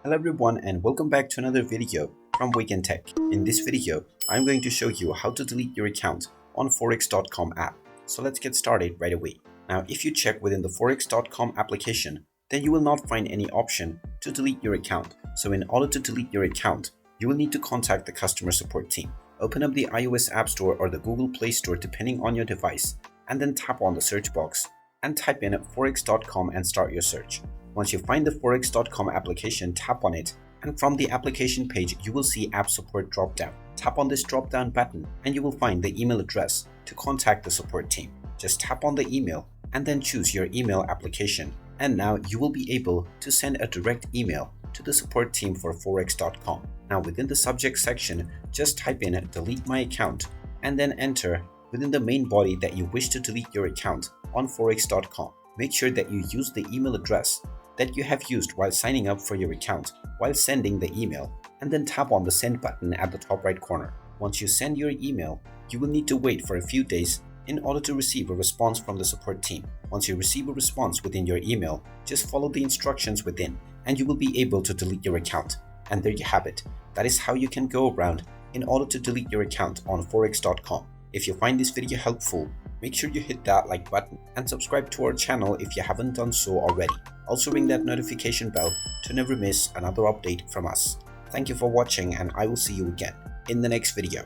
Hello everyone and welcome back to another video from Wake&Tech. In this video, I'm going to show you how to delete your account on Forex.com app. So let's get started right away. Now, if you check within the Forex.com application, then you will not find any option to delete your account. So in order to delete your account, you will need to contact the customer support team. Open up the iOS App Store or the Google Play Store depending on your device, and then tap on the search box and type in Forex.com and start your search. Once you find the Forex.com application, tap on it, and from the application page, you will see App Support drop-down. Tap on this drop-down button, and you will find the email address to contact the support team. Just tap on the email, and then choose your email application. And now you will be able to send a direct email to the support team for Forex.com. Now within the subject section, just type in delete my account, and then enter within the main body that you wish to delete your account on Forex.com. Make sure that you use the email address that you have used while signing up for your account while sending the email, and then tap on the send button at the top right corner. Once you send your email, you will need to wait for a few days in order to receive a response from the support team. Once you receive a response within your email, just follow the instructions within and you will be able to delete your account. And there you have it. That is how you can go around in order to delete your account on Forex.com. If you find this video helpful, make sure you hit that like button and subscribe to our channel if you haven't done so already. Also ring that notification bell to never miss another update from us. Thank you for watching, and I will see you again in the next video.